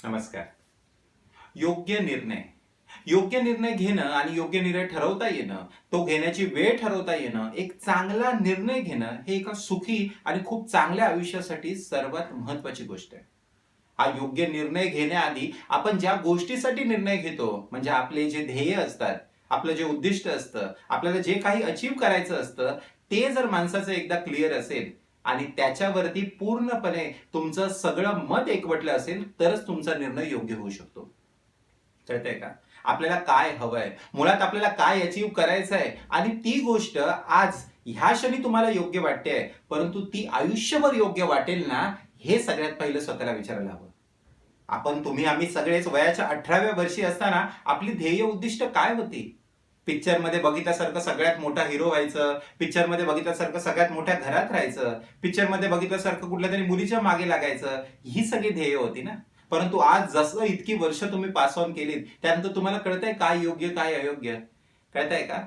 नमस्कार. योग्य निर्णय. योग्य निर्णय घेणं आणि योग्य निर्णय ठरवता येणं, तो घेण्याची वेळ ठरवता येणं, एक चांगला निर्णय घेणं हे एका सुखी आणि खूप चांगल्या आयुष्यासाठी सर्वात महत्वाची गोष्ट आहे. हा योग्य निर्णय घेण्याआधी आपण ज्या गोष्टीसाठी निर्णय घेतो, म्हणजे आपले जे ध्येय असतात, आपलं जे उद्दिष्ट असतं, आपल्याला जे काही अचीव्ह करायचं असतं, ते जर माणसाचं एकदा क्लिअर असेल आणि त्याच्यावरती पूर्णपणे तुमचं सगळं मत एकवटलं असेल, तरच तुमचा निर्णय योग्य होऊ शकतो. कळतंय का? आपल्याला काय हवंय, मुळात आपल्याला काय अचीव्ह करायचं आहे आणि ती गोष्ट आज ह्या क्षणी तुम्हाला योग्य वाटते, परंतु ती आयुष्यभर योग्य वाटेल ना, हे सगळ्यात पहिलं स्वतःला विचारायला हवं. तुम्ही आम्ही सगळेच वयाच्या 18व्या वर्षी असताना आपली ध्येय उद्दिष्ट काय होती? पिक्चर मध्ये बघितल्यासारखं सगळ्यात मोठा हिरो व्हायचं, पिक्चर मध्ये बघितल्यासारखं सगळ्यात मोठ्या घरात राहायचं, पिक्चर मध्ये बघितल्यासारखं कुठल्या तरी मुलीच्या मागे लागायचं, ही सगळी ध्येय होती ना. परंतु आज जसं इतकी वर्ष तुम्ही पास ऑन केलीत, त्यानंतर तुम्हाला कळतंय काय योग्य काय अयोग्य. कळतंय का?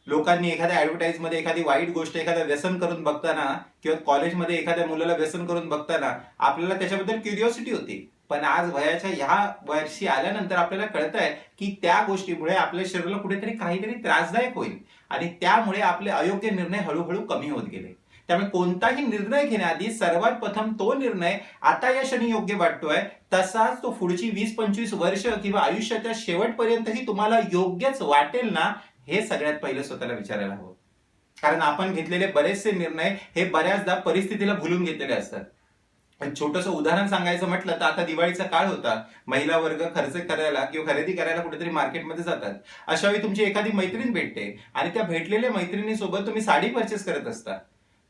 लोकांनी एखाद्या ऍडव्हर्टाईज मध्ये एखादी वाईट गोष्ट, एखाद्या व्यसन करून बघताना किंवा कॉलेजमध्ये एखाद्या मुलाला व्यसन करून बघताना आपल्याला त्याच्याबद्दल क्युरिओसिटी होती. पण आज वयाच्या ह्या वर्षी आल्यानंतर आपल्याला कळतंय की त्या गोष्टीमुळे आपल्या शरीराला कुठेतरी काहीतरी त्रासदायक होईल आणि त्यामुळे आपले अयोग्य निर्णय हळूहळू कमी होत गेले. त्यामुळे कोणताही निर्णय घेण्याआधी सर्वात प्रथम तो निर्णय आता या क्षणी योग्य वाटतोय, तसाच तो पुढची 20-25 वर्ष किंवा आयुष्याच्या शेवटपर्यंतही तुम्हाला योग्यच वाटेल ना, हे सगळ्यात पहिलं स्वतःला विचारायला हवं. कारण आपण घेतलेले बरेचसे निर्णय हे बऱ्याचदा परिस्थितीला भुलून घेतलेले असतात. छोटंसं उदाहरण सांगायचं म्हटलं तर आता दिवाळीचा काळ होता, महिला वर्ग खर्च करायला किंवा खरेदी करायला कुठेतरी मार्केटमध्ये जातात. अशा वेळी तुमची एखादी मैत्रीण भेटते आणि त्या भेटलेल्या मैत्रिणीसोबत तुम्ही साडी परचेस करत असता.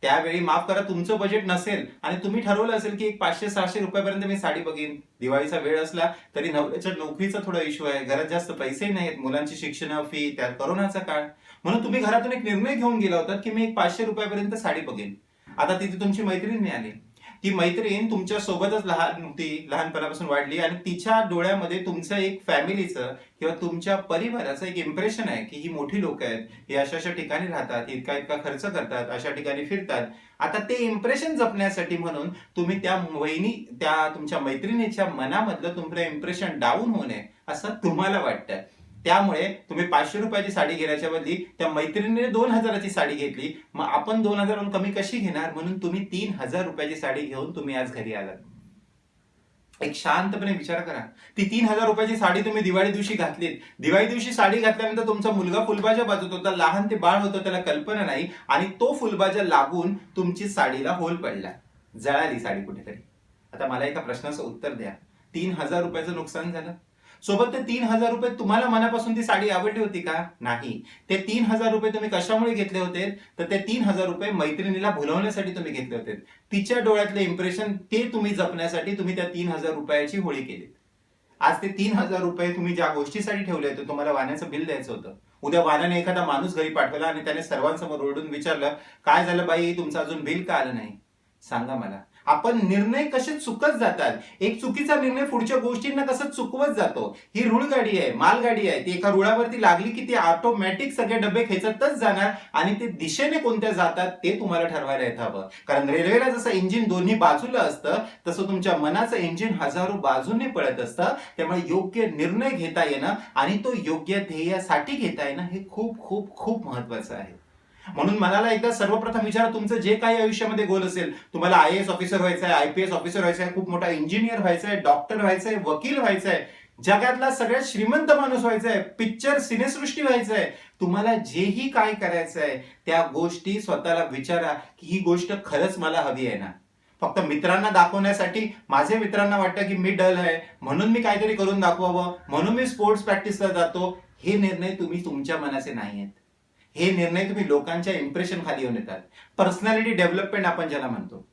त्यावेळी माफ करा, तुमचं बजेट नसेल आणि तुम्ही ठरवलं असेल की एक 500-600 रुपयापर्यंत मी साडी बघीन. दिवाळीचा वेळ असला तरी नवऱ्याच्या नोकरीचा थोडा इश्यू आहे, घरात जास्त पैसे नाहीत, मुलांची शिक्षण फी, त्यात करोनाचा काळ, म्हणून तुम्ही घरातून एक निर्णय घेऊन गेला होता की मी एक 500 रुपयापर्यंत साडी बघेन. आता तिथे तुमची मैत्रीण मिळाली. ती मैत्रीण तुमच्या सोबतच लहान होती, लहानपणापासून वाढली आणि तिच्या डोळ्यामध्ये तुमचं एक फॅमिलीचं किंवा तुमच्या परिवाराचं एक इम्प्रेशन आहे की ही मोठी लोक आहेत, हे अशा अशा ठिकाणी राहतात, इतका इतका खर्च करतात, अशा ठिकाणी फिरतात. आता ते इम्प्रेशन जपण्यासाठी म्हणून तुम्ही त्या तुमच्या मैत्रिणीच्या मनामधलं तुमचं इम्प्रेशन डाऊन होऊ नये असं तुम्हाला वाटतं. त्यामुळे तुम्ही 500 रुपयाची साडी घेण्याच्या बदली त्या मैत्रिणीने 2000ची साडी घेतली. मग आपण 2000 कमी कशी घेणार, म्हणून तुम्ही 3000 रुपयाची साडी घेऊन तुम्ही आज घरी आलात. एक शांतपणे विचार करा, ती 3000 रुपयाची साडी तुम्ही दिवाळी दिवशी घातलीत. दिवाळी दिवशी साडी घातल्यानंतर तुमचा मुलगा फुलबाजा बाजूत होता, लहान ते बाळ होतं, त्याला कल्पना नाही आणि तो फुलबाजा लागून तुमची साडीला होल पडला, जळाली साडी कुठेतरी. आता मला एका प्रश्नाचं उत्तर द्या, 3000 रुपयाचं नुकसान झालं. सोबत ते 3000 रुपये तुम्हाला मनापासून ती साडी आवडली होती का? नाही. ते 3000 रुपये तुम्ही कशामुळे घेतले होते? तर ते 3000 रुपये मैत्रिणीला भुलवण्यासाठी तुम्ही घेतले होते. तिच्या डोळ्यातले इम्प्रेशन ते तुम्ही जपण्यासाठी तुम्ही त्या 3000 रुपयाची होळी केली. आज ते 3000 रुपये तुम्ही ज्या गोष्टीसाठी ठेवले होते, तुम्हाला वाहनाचं बिल द्यायचं होतं. उद्या वाहनाने एखादा माणूस घरी पाठवला आणि त्याने सर्वांसमोर ओरडून विचारलं, काय झालं बाई, तुमचं अजून बिल का आलं नाही? सांगा मला. आपण निर्णय कसे चुकत जातात, एक चुकीचा निर्णय पुढच्या गोष्टींना कसं चुकवत जातो. ही रुळ गाडी आहे, मालगाडी आहे, ती एका रुळावरती लागली की ती ऑटोमॅटिक सगळे डबे खेचतच जाणार आणि ते दिशेने कोणत्या जातात ते तुम्हाला ठरवायला येत हवं. कारण रेल्वेला जसं इंजिन दोन्ही बाजूला असतं, तसं तुमच्या मनाचं इंजिन हजारो बाजूने पळत असतं. त्यामुळे योग्य निर्णय घेता येणं आणि तो योग्य ध्येयासाठी घेता येणं हे खूप खूप खूप महत्वाचं आहे. म्हणून मनाला एकदा सर्वप्रथम विचारा, तुमचं जे काही आयुष्यामध्ये गोल असेल, तुम्हाला IAS ऑफिसर व्हायचंय, IPS ऑफिसर व्हायचंय, खूप मोठा इंजिनियर व्हायचंय, डॉक्टर व्हायचंय, वकील व्हायचंय, जगातला सगळ्यात श्रीमंत माणूस व्हायचंय, पिक्चर सिनेसृष्टी व्हायचंय, तुम्हाला जेही काय करायचंय त्या गोष्टी स्वतःला विचारा की ही गोष्ट खरंच मला हवी आहे ना. फक्त मित्रांना दाखवण्यासाठी, माझ्या मित्रांना वाटतं की मी डल आहे म्हणून मी काहीतरी करून दाखवावं, म्हणून मी स्पोर्ट्स प्रॅक्टिसला जातो, हे निर्णय तुम्ही तुमच्या मनाचे नाही आहेत. हे निर्णय तुम्ही लोकांच्या इम्प्रेशन खाली येऊन येतात. पर्सनॅलिटी डेव्हलपमेंट आपण ज्याला म्हणतो,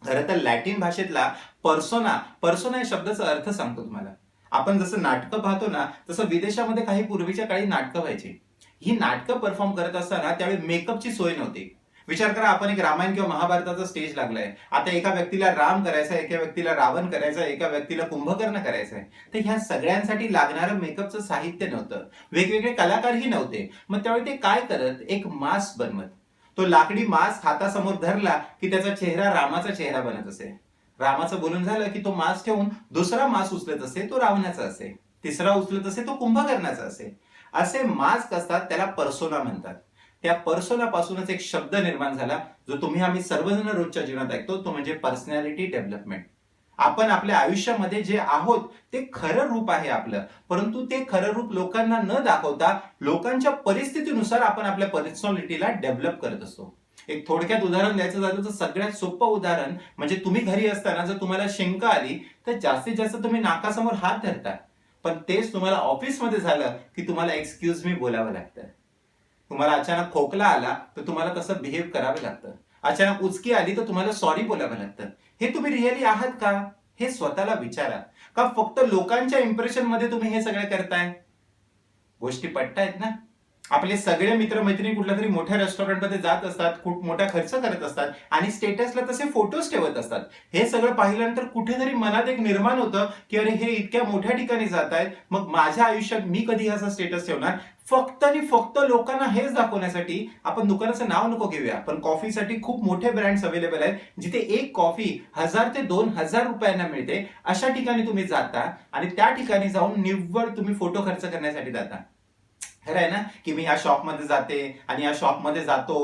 खरं तर लॅटिन भाषेतला पर्सोना या शब्दाचा अर्थ सांगतो तुम्हाला. आपण जसं नाटकं पाहतो ना, तसं विदेशामध्ये काही पूर्वीच्या काळी नाटकं व्हायची. ही नाटकं परफॉर्म करत असताना त्यावेळी मेकअपची सोय नव्हती. विचार करा, आपण एक रामायण किंवा महाभारताचा स्टेज लागलाय. आता एका व्यक्तीला राम करायचा, एका व्यक्तीला रावण करायचा, एका व्यक्तीला कुंभकर्ण करायचंय. तर ह्या सगळ्यांसाठी लागणारं मेकअपचं साहित्य नव्हतं, वेगवेगळे कलाकारही नव्हते. मग त्यावेळी ते काय करत, एक मास्क बनवत. तो लाकडी मास्क हातासमोर धरला की त्याचा चेहरा रामाचा चेहरा बनत असे. रामाचं बोलून झालं की तो मांस ठेवून दुसरा मांस उचलत असे, तो रावणाचा असे. तिसरा उचलत असे, तो कुंभकर्णाचा असे. असे मास्क असतात, त्याला पर्सोना म्हणतात. त्या पर्सोना पासूनच एक शब्द निर्माण झाला, जो तुम्ही आम्ही सर्वजण रोजच्या जीवनात ऐकतो, तो म्हणजे पर्सनॅलिटी डेव्हलपमेंट. आपण आपल्या आयुष्यामध्ये जे आहोत ते खरं रूप आहे आपलं, परंतु ते खरं रूप लोकांना न दाखवता लोकांच्या परिस्थितीनुसार आपण आपल्या पर्सनॅलिटीला डेव्हलप करत असतो. एक थोडक्यात उदाहरण द्यायचं झालं तर सगळ्यात सोपं उदाहरण म्हणजे तुम्ही घरी असताना जर तुम्हाला शिंका आली तर जास्तीत जास्त तुम्ही नाकासमोर हात धरता, पण तेच तुम्हाला ऑफिसमध्ये झालं की तुम्हाला एक्सक्यूज मी बोलावं लागतं. तुम्हाला अचानक खोकला आला तर तुम्हाला तसं बिहेव करावं लागतं. अचानक उचकी आली तर तुम्हाला सॉरी बोलावं लागतं. हे तुम्ही रिअली आहात का? हे स्वतःला विचारा. का फक्त लोकांच्या इम्प्रेशन मध्ये तुम्ही हे सगळं करताय? गोष्टी पटतायत ना? आपले सगळे मित्र मैत्रिणी कुठल्या तरी मोठ्या रेस्टॉरंटमध्ये जात असतात, खूप मोठा खर्च करत असतात आणि स्टेटसला तसे फोटोज ठेवत असतात. हे सगळं पाहिल्यानंतर कुठेतरी मनात एक निर्माण होतं की अरे हे इतक्या मोठ्या ठिकाणी जात आहेत, मग माझ्या आयुष्यात मी कधी असा स्टेटस ठेवणार? फक्त आणि फक्त लोकांना हेच दाखवण्यासाठी आपण दुकानाचं नाव नको घेऊया, पण कॉफीसाठी खूप मोठे ब्रँड्स अवेलेबल आहेत, जिथे एक कॉफी 1000 ते 2000 रुपयांना मिळते. अशा ठिकाणी तुम्ही जाता आणि त्या ठिकाणी जाऊन निव्वळ तुम्ही फोटो खर्च करण्यासाठी जाता. खरं आहे ना की मी या शॉपमध्ये जाते आणि या शॉपमध्ये जातो,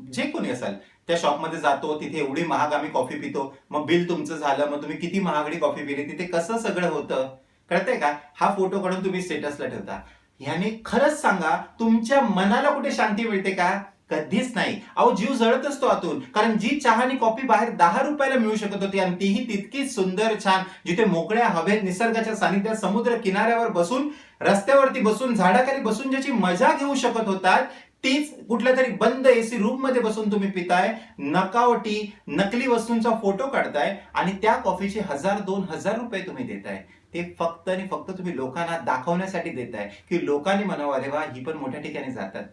जे कोणी असाल त्या शॉपमध्ये जातो, तिथे एवढी महाग आम्ही कॉफी पितो, मग बिल तुमचं झालं, मग तुम्ही किती महागडी कॉफी पिली, तिथे कसं सगळं होतं कळतंय का? हा फोटो काढून तुम्ही स्टेटसला ठेवता. ह्याने खरंच सांगा तुमच्या मनाला कुठे शांती मिळते का? कधीच नाही. अहो जीव जळत असतो आतून, कारण जी चहा आणि कॉफी बाहेर 10 रुपयाला मिळू शकत होती आणि तीही तितकीच सुंदर छान, जिथे मोकळ्या हवेत निसर्गाच्या सानिध्यात समुद्र किनाऱ्यावर बसून, रस्त्यावरती बसून, झाडाखाली बसून ज्याची मजा घेऊ शकत होतात, तीच कुठल्या तरी बंद एसी रूम मध्ये बसून तुम्ही पिताय, नकावटी नकली वस्तूंचा फोटो काढताय आणि त्या कॉफीचे 1000-2000 रुपये तुम्ही देताय. ते फक्त आणि फक्त तुम्ही लोकांना दाखवण्यासाठी देताय की लोकांनी म्हणावं अरे वा ही पण मोठ्या ठिकाणी जातात.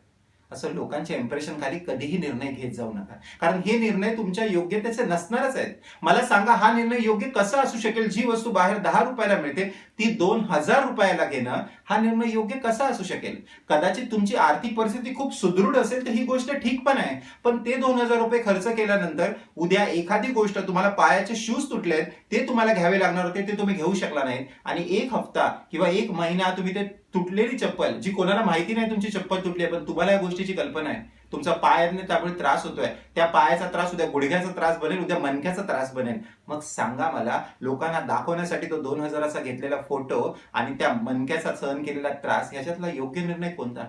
असं लोकांच्या इम्प्रेशन खाली कधीही निर्णय घेत जाऊ नका, कारण हे निर्णय तुमच्या योग्यतेचे नसणारच आहेत. मला सांगा हा निर्णय योग्य कसा असू शकेल? जी वस्तू बाहेर 10 रुपयाला मिळते ती 2000 रुपयाला घेणं, हा निर्णय योग्य कसा असू शकेल? कदाचित तुमची आर्थिक परिस्थिती खूप सुदृढ असेल तर ही गोष्ट ठीक पण आहे, पण ते 2000 रुपये खर्च केल्यानंतर उद्या एखादी गोष्ट, तुम्हाला पायाचे शूज तुटलेत ते तुम्हाला घ्यावे लागणार होते, ते तुम्ही घेऊ शकला नाही आणि एक हफ्ता किंवा एक महिना तुम्ही ते तुटलेली चप्पल, जी कोणाला माहिती नाही तुमची चप्पल तुटली आहे, पण तुम्हाला या गोष्टीची कल्पना आहे, तुमचा पायाने त्यामुळे त्रास होतोय, त्या पायाचा त्रास उद्या गुडघ्याचा त्रास बनेल, उद्या मणक्याचा त्रास बनेल. मग सांगा मला, लोकांना दाखवण्यासाठी तो 2000चा घेतलेला फोटो आणि त्या मणक्याचा सहन केलेला त्रास, ह्याच्यातला योग्य निर्णय कोणता?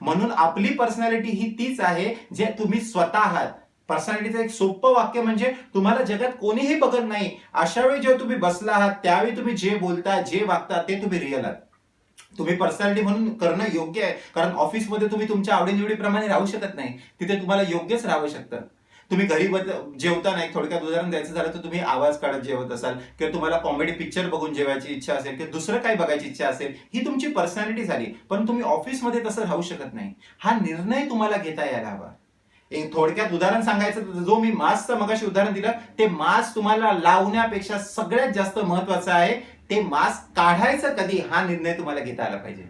म्हणून आपली पर्सनॅलिटी ही तीच आहे जे तुम्ही स्वतः आहात. पर्सनॅलिटीचं एक सोपं वाक्य म्हणजे तुम्हाला जगात कोणीही बघत नाही, अशा वेळी जेव्हा तुम्ही बसला आहात त्यावेळी तुम्ही जे बोलता, जे वागता ते तुम्ही रिअल आहात. तुम्ही पर्सनॅलिटी म्हणून करणं योग्य आहे, कारण ऑफिसमध्ये तुम्ही तुमच्या आवडीनिवडीप्रमाणे राहू शकत नाही, तिथे तुम्हाला योग्यच राहावं शकतं. तुम्ही घरी जेवता नाही, थोडक्यात उदाहरण द्यायचं झालं तर तुम्ही आवाज काढत जेवत असाल किंवा तुम्हाला कॉमेडी पिक्चर बघून जेवायची इच्छा असेल किंवा दुसरं काही बघायची इच्छा असेल, ही तुमची पर्सनॅलिटी झाली, पण तुम्ही ऑफिसमध्ये तसं राहू शकत नाही. हा निर्णय तुम्हाला घेता यायला हवा. एक थोडक्यात उदाहरण सांगायचं तर जो मी मास्कचं मगाशी उदाहरण दिलं, ते मास्क तुम्हाला लावण्यापेक्षा सगळ्यात जास्त महत्वाचं आहे ते मास्क काढायचं कधी, हा निर्णय तुम्हाला घेता आला पाहिजे.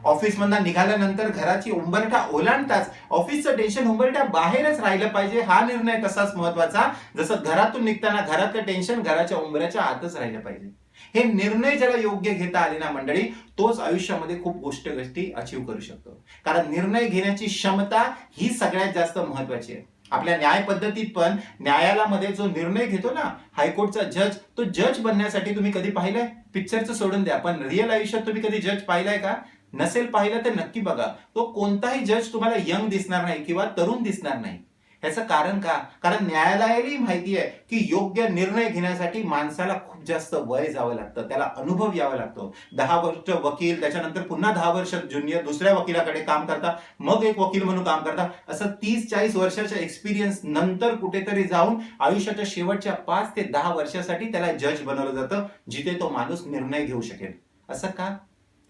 ऑफिसमधून निघाल्यानंतर घराची उंबरठा ओलांडताच ऑफिसचं टेन्शन उंबरठ्या बाहेरच राहिलं पाहिजे, हा निर्णय तसाच महत्वाचा जसं घरातून निघताना घरातलं टेन्शन घराच्या उंबऱ्याच्या आतच राहिलं पाहिजे. हे निर्णय ज्याला योग्य घेता आले ना मंडळी, तोच आयुष्यामध्ये खूप गोष्टी अचीव करू शकतो, कारण निर्णय घेण्याची क्षमता ही सगळ्यात जास्त महत्वाची आहे. आपल्या न्याय पद्धतीत पण न्यायाला मध्ये जो निर्णय घेतो ना हायकोर्टचा जज, तो जज बनण्यासाठी तुम्ही कधी पाहिलंय? पिक्चरचं सोडून द्या, पण रिअल आयुष्यात तुम्ही कधी जज पाहिलाय का? नसेल पाहिलं तर नक्की बघा. तो कोणताही जज तुम्हाला यंग दिसणार नाही किंवा तरुण दिसणार नाही. ह्याचं कारण का? कारण न्यायालयालाही माहिती आहे की योग्य निर्णय घेण्यासाठी माणसाला खूप जास्त वय जावं लागतं, त्याला अनुभव यावा लागतो. 10 वर्ष वकील, त्याच्यानंतर पुन्हा 10 वर्ष ज्युनियर दुसऱ्या वकिलाकडे काम करता, मग एक वकील म्हणून काम करता, असं 30-40 वर्षाच्या एक्सपिरियन्स नंतर कुठेतरी जाऊन आयुष्याच्या शेवटच्या 5 ते 10 वर्षासाठी त्याला जज बनवलं जातं, जिथे तो माणूस निर्णय घेऊ शकेल. असं का?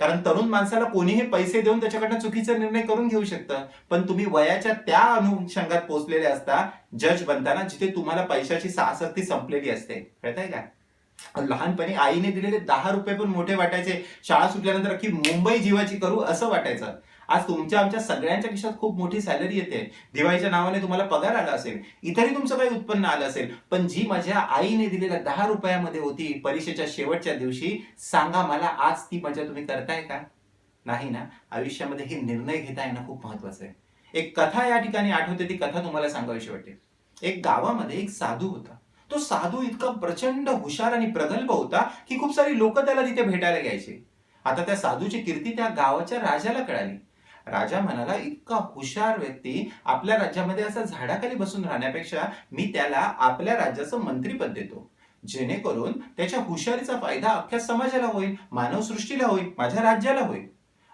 कारण तरुण माणसाला कोणीही पैसे देऊन त्याच्याकडनं चुकीचा निर्णय करून घेऊ शकतं, पण तुम्ही वयाच्या त्या अनुषंगात पोहोचलेले असता जज बनताना, जिथे तुम्हाला पैशाची आसक्ती संपलेली असते. कळतंय का? लहानपणी आईने दिलेले 10 रुपये पण मोठे वाटायचे, शाळा सुटल्यानंतर की मुंबई जीवाची करू असं वाटायचं. आज तुमच्या आमच्या सगळ्यांच्या खिशात खूप मोठी सॅलरी येते, दिवाळीच्या नावाने तुम्हाला पगार आला असेल, इतरही तुमचं काही उत्पन्न आलं असेल, पण जी माझ्या आईने दिलेल्या 10 रुपयामध्ये होती परीक्षेच्या शेवटच्या दिवशी, सांगा मला आज ती मजा तुम्ही करताय का? नाही ना. आयुष्यामध्ये हे निर्णय घेता येणं खूप महत्वाचं आहे. एक कथा या ठिकाणी आठवते, ती कथा तुम्हाला सांगावीशी वाटते. एक गावामध्ये एक साधू होता. तो साधू इतका प्रचंड हुशार आणि प्रगल्भ होता की खूप सारी लोक त्याला तिथे भेटायला यायचे. आता त्या साधूची कीर्ती त्या गावाच्या राजाला कळाली. राजा म्हणाला, इतका हुशार व्यक्ती आपल्या राज्यामध्ये असा झाडाखाली बसून राहण्यापेक्षा मी त्याला आपल्या राज्याचं मंत्रीपद देतो, जेणेकरून त्याच्या हुशारीचा फायदा अख्ख्या समाजाला होईल, मानवसृष्टीला होईल, माझ्या राज्याला होईल.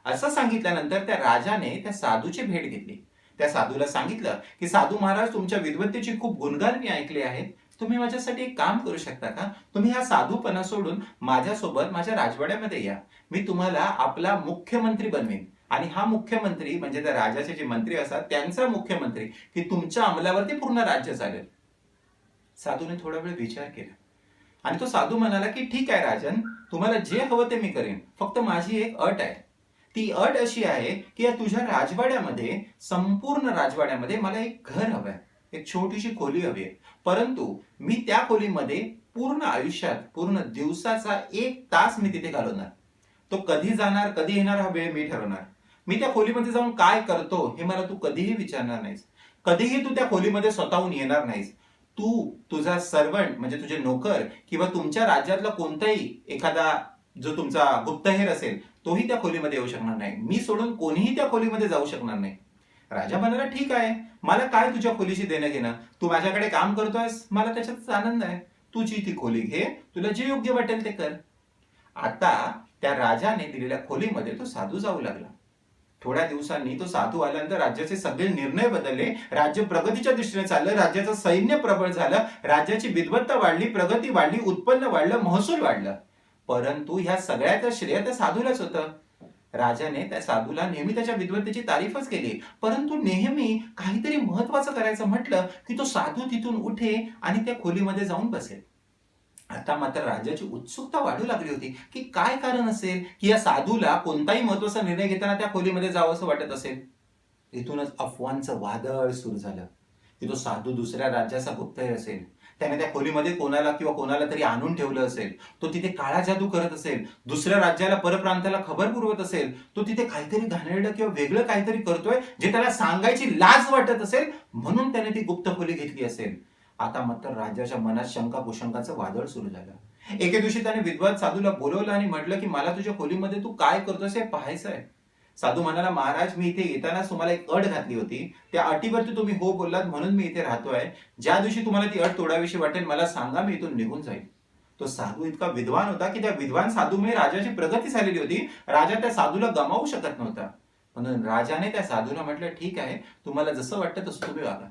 असं सांगितल्यानंतर त्या राजाने त्या साधूची भेट घेतली. त्या साधूला सांगितलं की साधू महाराज, तुमच्या विद्वत्तेची खूप गुणगान मी ऐकले आहेत. तुम्ही माझ्यासाठी एक काम करू शकता का? तुम्ही हा साधूपणा सोडून माझ्यासोबत माझ्या राजवाड्यामध्ये या. मी तुम्हाला आपला मुख्यमंत्री बनवेन आणि हा मुख्यमंत्री म्हणजे त्या राजाचे जे मंत्री असतात त्यांचा मुख्यमंत्री, की तुमच्या अंमलावरती पूर्ण राज्य चालेल. साधूने थोडा वेळ विचार केला आणि तो साधू म्हणाला की ठीक आहे राजन, तुम्हाला जे हवं ते मी करेन, फक्त माझी एक अट आहे. ती अट अशी आहे की या तुझ्या राजवाड्यामध्ये, संपूर्ण राजवाड्यामध्ये मला एक घर हवं आहे, एक छोटीशी खोली हवी आहे. परंतु मी त्या खोलीमध्ये पूर्ण आयुष्यात, पूर्ण दिवसाचा 1 तास मी तिथे घालवणार. तो कधी जाणार कधी येणार हा वेळ मी ठरवणार. मी त्या खोलीमध्ये जाऊन काय करतो हे मला तू कधीही विचारणार नाहीस. कधीही तू त्या खोलीमध्ये स्वतःहून येणार नाहीस. तू, तुझा सर्वंट म्हणजे तुझे नोकर किंवा तुमच्या राज्यातला कोणताही एखादा जो तुमचा गुप्तहेर असेल, तोही त्या खोलीमध्ये येऊ शकणार नाही. मी सोडून कोणीही त्या खोलीमध्ये जाऊ शकणार नाही. राजा म्हणाला, ठीक आहे, मला काय तुझ्या खोलीशी देणं घेणं, तू माझ्याकडे काम करतोयस, मला त्याच्यात आनंद आहे. तुझी ती खोली घे, तुला जे योग्य वाटेल ते कर. आता त्या राजाने दिलेल्या खोलीमध्ये तो साधू जाऊ लागला. थोड्या दिवसांनी तो साधू आल्यानंतर राज्याचे सगळे निर्णय बदलले, राज्य प्रगतीच्या दृष्टीने चाललं, राज्याचं सैन्य प्रबळ झालं, राज्याची विद्वत्ता वाढली, प्रगती वाढली, उत्पन्न वाढलं, महसूल वाढलं. परंतु ह्या सगळ्याचं श्रेय त्या साधूलाच होतं. राजाने त्या साधूला नेहमी त्याच्या विद्वत्तेची तारीफच केली, परंतु नेहमी काहीतरी महत्वाचं करायचं म्हटलं की तो साधू तिथून उठे आणि त्या खोलीमध्ये जाऊन बसेल. आता मात्र राजाची उत्सुकता वाढू लागली होती की काय कारण असेल की या साधूला कोणताही महत्वाचा निर्णय घेताना त्या खोलीमध्ये जावं असं वाटत असेल. इथूनच अफवांचं वादळ सुरू झालं की तो साधू दुसऱ्या राज्याचा गुप्तहेर असेल, त्याने त्या खोलीमध्ये कोणाला किंवा कोणाला तरी आणून ठेवलं असेल, तो तिथे काळा जादू करत असेल, दुसऱ्या राज्याला परप्रांताला खबर पुरवत असेल, तो तिथे काहीतरी घाणेरडं किंवा वेगळं काहीतरी करतोय जे त्याला सांगायची लाज वाटत असेल, म्हणून त्याने ती गुप्त खोली घेतली असेल. आता मात्र राजाच्या मनात शंका कुशंकाचं वादळ सुरू झालं. एके दिवशी त्याने विद्वान साधूला बोलवलं आणि म्हटलं की मला तुझ्या खोलीमध्ये तू काय करतोस हे पाहायचं आहे. साधू म्हणाला, महाराज, मी इथे येतानाच तुम्हाला एक अट घातली होती, त्या अटीवरती तुम्ही हो बोललात म्हणून मी इथे राहतोय. ज्या दिवशी तुम्हाला ती अट तोडावीशी वाटेल मला सांगा, मी इथून निघून जाईल. तो साधू इतका विद्वान होता की त्या विद्वान साधूमुळे राजाची प्रगती झालेली होती. राजा त्या साधूला गमावू शकत नव्हता. म्हणून राजाने त्या साधूला म्हटलं, ठीक आहे, तुम्हाला जसं वाटतं तसं तुम्ही वागा.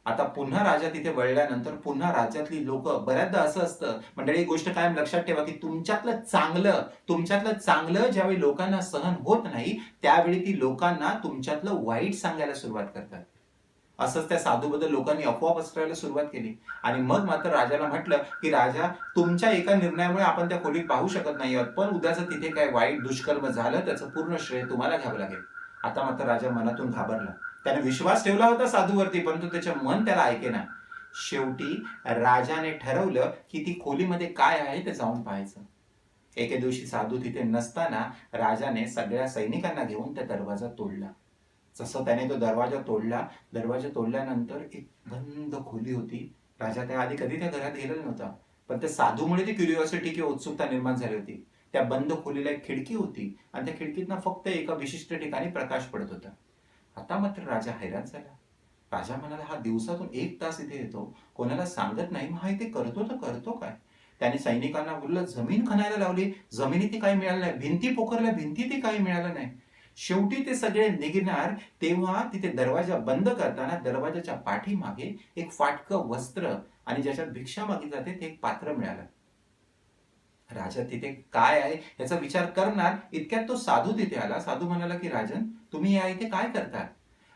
आता पुन्हा राजा तिथे वळल्यानंतर पुन्हा राज्यातली लोक, बऱ्याचदा असं असतं मंडळी, गोष्ट कायम लक्षात ठेवा की तुमच्यातलं चांगलं ज्यावेळी लोकांना सहन होत नाही, त्यावेळी ती लोकांना तुमच्यातलं वाईट सांगायला सुरुवात करतात. असंच त्या साधूबद्दल लोकांनी अफवा पसरवायला सुरुवात केली आणि मग मात्र राजाला म्हटलं की राजा, तुमच्या एका निर्णयामुळे आपण त्या खोलीत पाहू शकत नाही आहोत, पण उद्या जर तिथे काय वाईट दुष्कर्म झालं त्याचं पूर्ण श्रेय तुम्हाला घ्यावं लागेल. आता मात्र राजा मनातून घाबरला. त्याने विश्वास ठेवला होता साधूवरती, परंतु त्याचे मन त्याला ऐकेना. शेवटी राजाने ठरवलं की ती खोलीमध्ये काय आहे ते जाऊन पाहायचं. एके दिवशी साधू तिथे नसताना राजाने सगळ्या सैनिकांना घेऊन त्या दरवाजा तोडला. जसं त्याने तो दरवाजा तोडल्यानंतर एक बंद खोली होती. राजा त्या आधी कधी त्या घरात गेलेला नव्हता, पण त्या साधूमुळे ती क्युरिओसिटी किंवा उत्सुकता निर्माण झाली होती. त्या बंद खोलीला एक खिडकी होती आणि त्या खिडकीतनं फक्त एका विशिष्ट ठिकाणी प्रकाश पडत होता. आता मात्र राजा हैराण झाला. राजा म्हणाला, हा दिवसातून 1 तास इथे येतो, कोणाला सांगत नाही, मग हा इथे करतो तर करतो काय? त्याने सैनिकांना बोललं, जमीन खणायला लावली, जमिनीत काही मिळालं नाही, भिंती पोखरल्या, भिंतीतही काही मिळालं नाही. शेवटी ते सगळे निघणार तेव्हा तिथे दरवाजा बंद करताना दरवाजाच्या पाठीमागे एक फाटकं वस्त्र आणि ज्याच्यात भिक्षा मागितली जाते ते एक पात्र मिळालं. राजा तिथे काय आहे याचा विचार करणार इतक्यात तो साधू तिथे आला. साधू म्हणाला की राजन, तुम्ही या इथे काय करता?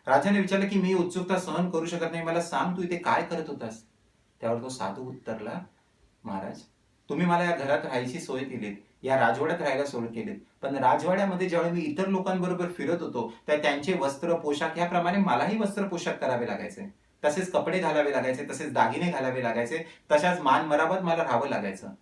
राजाने विचारलं की मी उत्सुकता सहन करू शकत नाही, मला सांग तू इथे काय करत होतास? त्यावर तो साधू उत्तरला, महाराज, तुम्ही मला या घरात राहायची सोय दिलीत, या राजवाड्यात राहायला सुरू केले. पण राजवाड्यामध्ये ज्यावेळी मी इतर लोकांबरोबर फिरत होतो तर त्यांचे वस्त्र पोशाख याप्रमाणे मलाही वस्त्र पोशाख करावे लागायचे, तसेच कपडे घालावे लागायचे, तसेच दागिने घालावे लागायचे, तशाच मान मरावत मला राहावं लागायचं.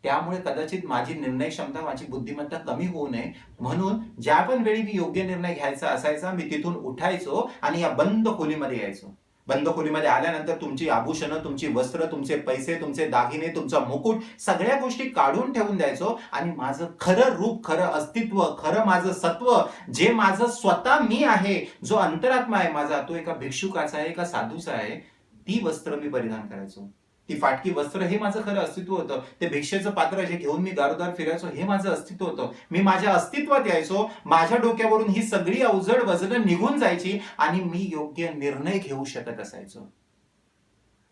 त्यामुळे कदाचित माझी निर्णय क्षमता, माझी बुद्धिमत्ता कमी होऊ नये म्हणून ज्या पण वेळी मी योग्य निर्णय घ्यायचा असायचा मी तिथून उठायचो आणि या बंद खोलीमध्ये यायचो. बंद खोलीमध्ये आल्यानंतर तुमची आभूषणं, तुमची वस्त्र, तुमचे पैसे, तुमचे दागिने, तुमचा मुकुट सगळ्या गोष्टी काढून ठेवून द्यायचो आणि माझं खरं रूप, खरं अस्तित्व, खरं माझं सत्व, जे माझं स्वतः मी आहे, जो अंतरात्मा आहे माझा, तो एका भिक्षुकाचा आहे, एका साधूचा आहे, ती वस्त्र मी परिधान करायचो. ती फाटकी वस्त्र हे माझं खरं अस्तित्व होतं. ते भिक्षेचं पात्र जे घेऊन मी दारोदार फिरायचो हे माझं अस्तित्व होतं. मी माझ्या अस्तित्वात यायचो. माझ्या डोक्यावरून ही सगळी अवजड वजनं निघून जायची आणि मी योग्य निर्णय घेऊ शकत असायचो.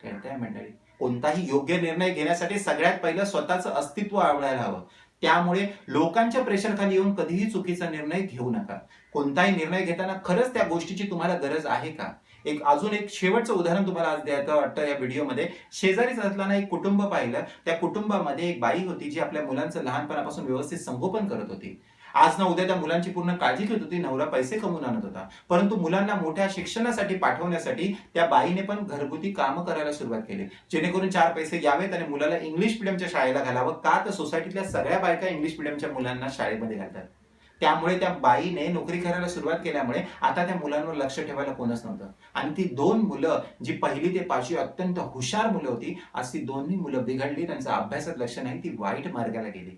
कळतंय मंडळी? कोणताही योग्य निर्णय घेण्यासाठी सगळ्यात पहिलं स्वतःचं अस्तित्व आवडायला हवं. त्यामुळे लोकांच्या प्रेशरखाली येऊन कधीही चुकीचा निर्णय घेऊ नका. कोणताही निर्णय घेताना खरंच त्या गोष्टीची तुम्हाला गरज आहे का? अजून एक शेवटचं उदाहरण तुम्हाला आज द्यायचं वाटतं या व्हिडिओमध्ये. शेजारीच असताना एक कुटुंब पाहिलं. त्या कुटुंबामध्ये एक बाई होती जी आपल्या मुलांचं लहानपणापासून व्यवस्थित संगोपन करत होती. आज ना उद्या त्या मुलांची पूर्ण काळजी घेत होती. नवरा पैसे कमवून आणत होता. परंतु मुलांना मोठ्या शिक्षणासाठी पाठवण्यासाठी त्या बाईने पण घरगुती कामं करायला सुरुवात केली, जेणेकरून 4 पैसे यावेत आणि मुलाला इंग्लिश मिडियमच्या शाळेला घालावं. का तर सोसायटीतल्या सगळ्या बायका इंग्लिश मिडियमच्या मुलांना शाळेमध्ये घालतात. त्यामुळे त्या बाईने नोकरी करायला सुरुवात केल्यामुळे आता त्या मुलांवर लक्ष ठेवायला कोणच नव्हतं. आणि ती 2 मुलं जी 1ली ते 5वी अत्यंत हुशार मुलं होती, आज ती दोन्ही मुलं बिघडली. त्यांचं अभ्यासात लक्ष नाही, ती वाईट मार्गाला गेली.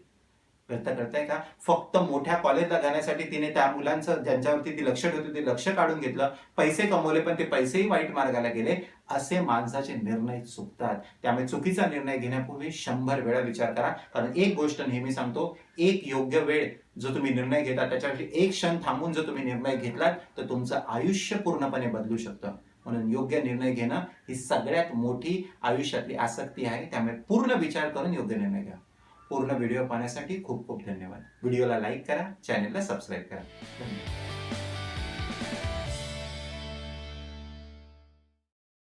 कळतंय का? फक्त मोठ्या कॉलेजला जाण्यासाठी तिने त्या मुलांचं ज्यांच्यावरती ती लक्ष ठेवते ते लक्ष काढून घेतलं. पैसे कमवले पण ते पैसेही वाईट मार्गाला गेले. असे माणसाचे निर्णय चुकतात. त्यामुळे चुकीचा निर्णय घेण्यापूर्वी 100 वेळा विचार करा. कारण एक गोष्ट नेहमी सांगतो, एक योग्य वेळ जो तुम्ही निर्णय घेता त्याच्यावरती एक क्षण थांबून जर तुम्ही निर्णय घेतलात तर तुमचं आयुष्य पूर्णपणे बदलू शकतं. म्हणून योग्य निर्णय घेणं ही सगळ्यात मोठी आयुष्यातली आसक्ती आहे. त्यामुळे पूर्ण विचार करून योग्य निर्णय घ्या. पूर्ण व्हिडिओ पाहण्यासाठी खूप खूप धन्यवाद. व्हिडिओला लाईक करा, चॅनलला सबस्क्राईब करा. धन्यवाद.